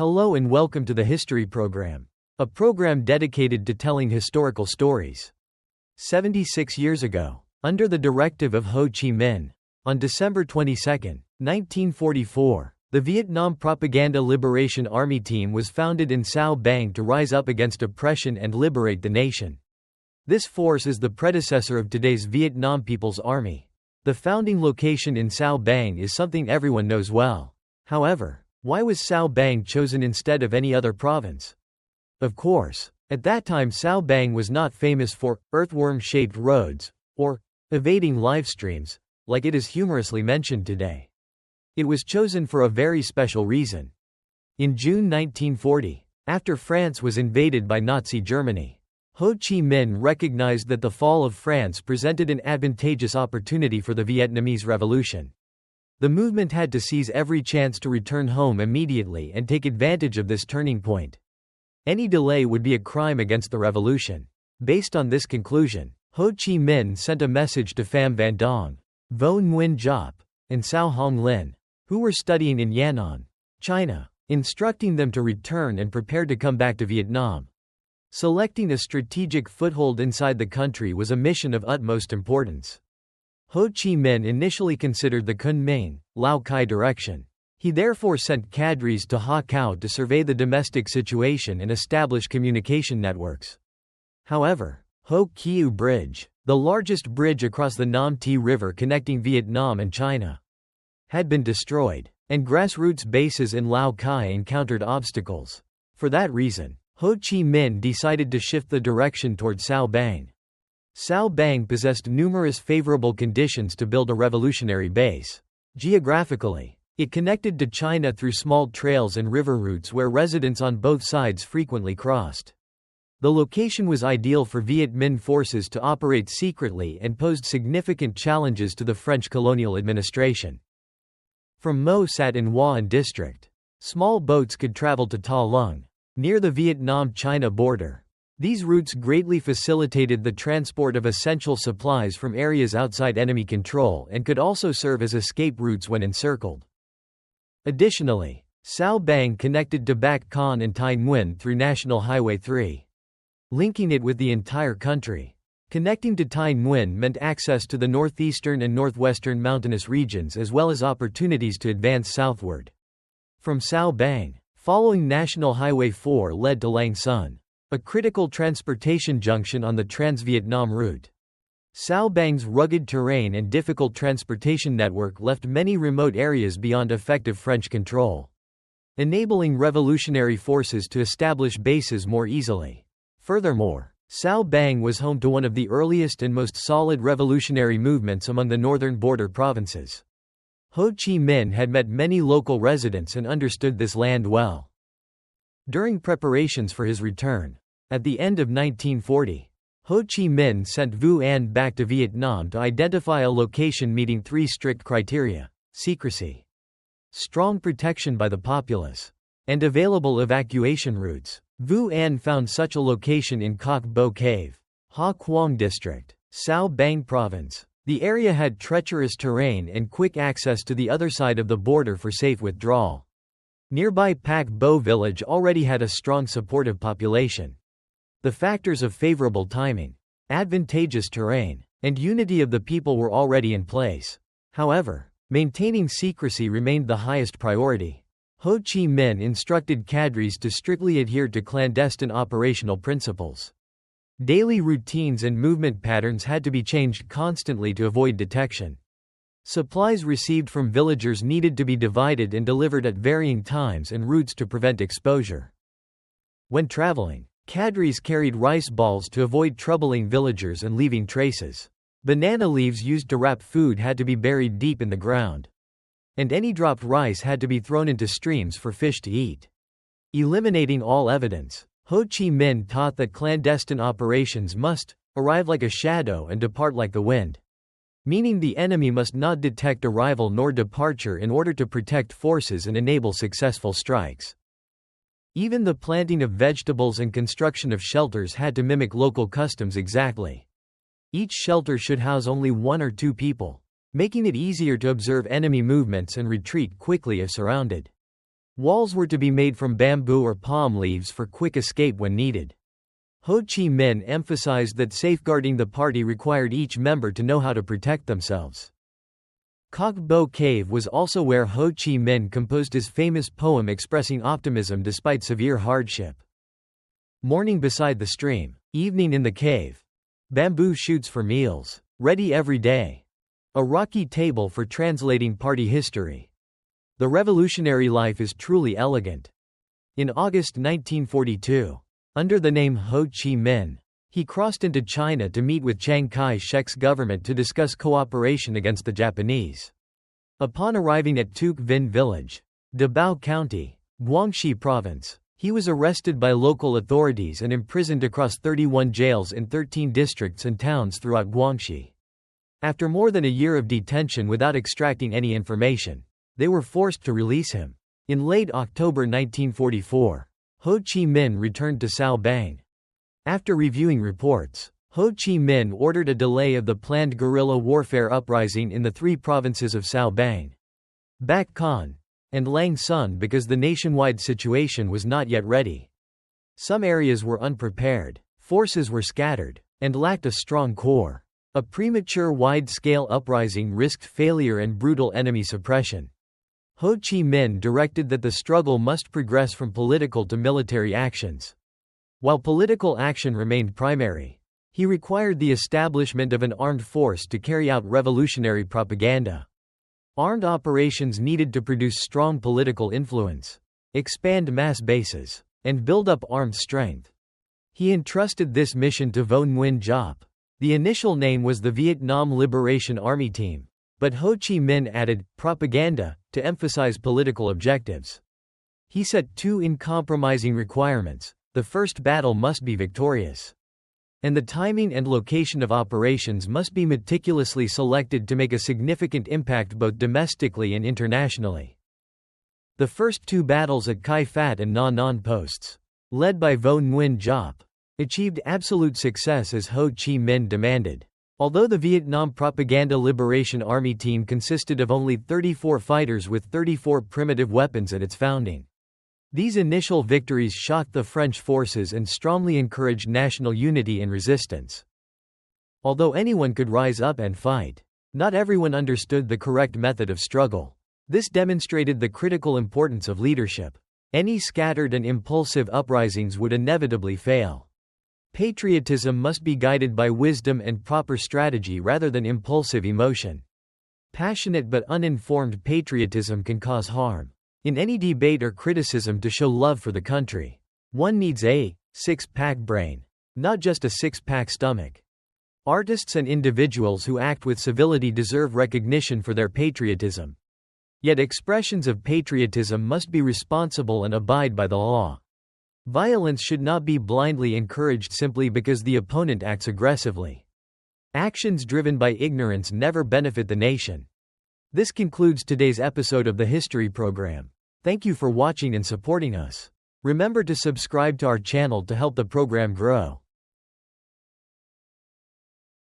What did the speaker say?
Hello and welcome to the History Program, a program dedicated to telling historical stories. 76 years ago, under the directive of Ho Chi Minh, on December 22, 1944, the Vietnam Propaganda Liberation Army Team was founded in Cao Bang to rise up against oppression and liberate the nation. This force is the predecessor of today's Vietnam People's Army. The founding location in Cao Bang is something everyone knows well. However, why was Cao Bang chosen instead of any other province? Of course, at that time Cao Bang was not famous for earthworm-shaped roads, or evading live streams, like it is humorously mentioned today. It was chosen for a very special reason. In June 1940, after France was invaded by Nazi Germany, Ho Chi Minh recognized that the fall of France presented an advantageous opportunity for the Vietnamese Revolution. The movement had to seize every chance to return home immediately and take advantage of this turning point. Any delay would be a crime against the revolution. Based on this conclusion, Ho Chi Minh sent a message to Pham Van Dong, Vo Nguyen Giap, and Cao Hong Lin, who were studying in Yan'an, China, instructing them to return and prepare to come back to Vietnam. Selecting a strategic foothold inside the country was a mission of utmost importance. Ho Chi Minh initially considered the Kunming, Lao Cai direction. He therefore sent cadres to Ha Cao to survey the domestic situation and establish communication networks. However, Ho Kiu Bridge, the largest bridge across the Nam Thi River connecting Vietnam and China, had been destroyed, and grassroots bases in Lao Cai encountered obstacles. For that reason, Ho Chi Minh decided to shift the direction toward Cao Bang. Cao Bang possessed numerous favorable conditions to build a revolutionary base. Geographically, it connected to China through small trails and river routes where residents on both sides frequently crossed. The location was ideal for Viet Minh forces to operate secretly and posed significant challenges to the French colonial administration. From Mo Sat in Hoa District, small boats could travel to Ta Lung, near the Vietnam-China border. These routes greatly facilitated the transport of essential supplies from areas outside enemy control and could also serve as escape routes when encircled. Additionally, Cao Bang connected to Bac Con and Thanh Nguyen through National Highway 3, linking it with the entire country. Connecting to Thanh Nguyen meant access to the northeastern and northwestern mountainous regions as well as opportunities to advance southward. From Cao Bang, following National Highway 4 led to Lang Son, a critical transportation junction on the Trans-Vietnam route. Cao Bang's rugged terrain and difficult transportation network left many remote areas beyond effective French control, enabling revolutionary forces to establish bases more easily. Furthermore, Cao Bang was home to one of the earliest and most solid revolutionary movements among the northern border provinces. Ho Chi Minh had met many local residents and understood this land well. During preparations for his return, at the end of 1940, Ho Chi Minh sent Vu An back to Vietnam to identify a location meeting three strict criteria: secrecy, strong protection by the populace, and available evacuation routes. Vu An found such a location in Kok Bo Cave, Ha Quang District, Cao Bang Province. The area had treacherous terrain and quick access to the other side of the border for safe withdrawal. Nearby Pak Bo village already had a strong supportive population. The factors of favorable timing, advantageous terrain, and unity of the people were already in place. However, maintaining secrecy remained the highest priority. Ho Chi Minh instructed cadres to strictly adhere to clandestine operational principles. Daily routines and movement patterns had to be changed constantly to avoid detection. Supplies received from villagers needed to be divided and delivered at varying times and routes to prevent exposure. When traveling, cadres carried rice balls to avoid troubling villagers and leaving traces. Banana leaves used to wrap food had to be buried deep in the ground. And any dropped rice had to be thrown into streams for fish to eat. Eliminating all evidence, Ho Chi Minh taught that clandestine operations must arrive like a shadow and depart like the wind, meaning the enemy must not detect arrival nor departure in order to protect forces and enable successful strikes. Even the planting of vegetables and construction of shelters had to mimic local customs exactly. Each shelter should house only 1 or 2 people, making it easier to observe enemy movements and retreat quickly if surrounded. Walls were to be made from bamboo or palm leaves for quick escape when needed. Ho Chi Minh emphasized that safeguarding the party required each member to know how to protect themselves. Cog Bo Cave was also where Ho Chi Minh composed his famous poem expressing optimism despite severe hardship. Morning beside the stream, evening in the cave. Bamboo shoots for meals, ready every day. A rocky table for translating party history. The revolutionary life is truly elegant. In August 1942, under the name Ho Chi Minh, he crossed into China to meet with Chiang Kai-shek's government to discuss cooperation against the Japanese. Upon arriving at Tuc Vinh village, Dabao County, Guangxi province, he was arrested by local authorities and imprisoned across 31 jails in 13 districts and towns throughout Guangxi. After more than a year of detention without extracting any information, they were forced to release him. In late October 1944, Ho Chi Minh returned to Cao Bang. After reviewing reports, Ho Chi Minh ordered a delay of the planned guerrilla warfare uprising in the three provinces of Cao Bang, Bac Con, and Lang Son because the nationwide situation was not yet ready. Some areas were unprepared, forces were scattered, and lacked a strong core. A premature wide-scale uprising risked failure and brutal enemy suppression. Ho Chi Minh directed that the struggle must progress from political to military actions. While political action remained primary, he required the establishment of an armed force to carry out revolutionary propaganda. Armed operations needed to produce strong political influence, expand mass bases, and build up armed strength. He entrusted this mission to Vo Nguyen Giap. The initial name was the Vietnam Liberation Army Team, but Ho Chi Minh added propaganda to emphasize political objectives. He set two uncompromising requirements: the first battle must be victorious, and the timing and location of operations must be meticulously selected to make a significant impact both domestically and internationally. The first two battles at Kai Phat and Na Non posts, led by Vo Nguyen Giap, achieved absolute success as Ho Chi Minh demanded. Although the Vietnam Propaganda Liberation Army Team consisted of only 34 fighters with 34 primitive weapons at its founding, these initial victories shocked the French forces and strongly encouraged national unity and resistance. Although anyone could rise up and fight, not everyone understood the correct method of struggle. This demonstrated the critical importance of leadership. Any scattered and impulsive uprisings would inevitably fail. Patriotism must be guided by wisdom and proper strategy rather than impulsive emotion. Passionate but uninformed patriotism can cause harm. In any debate or criticism to show love for the country, one needs a six-pack brain, not just a six-pack stomach. Artists and individuals who act with civility deserve recognition for their patriotism. Yet expressions of patriotism must be responsible and abide by the law. Violence should not be blindly encouraged simply because the opponent acts aggressively. Actions driven by ignorance never benefit the nation. This concludes today's episode of the History Program. Thank you for watching and supporting us. Remember to subscribe to our channel to help the program grow.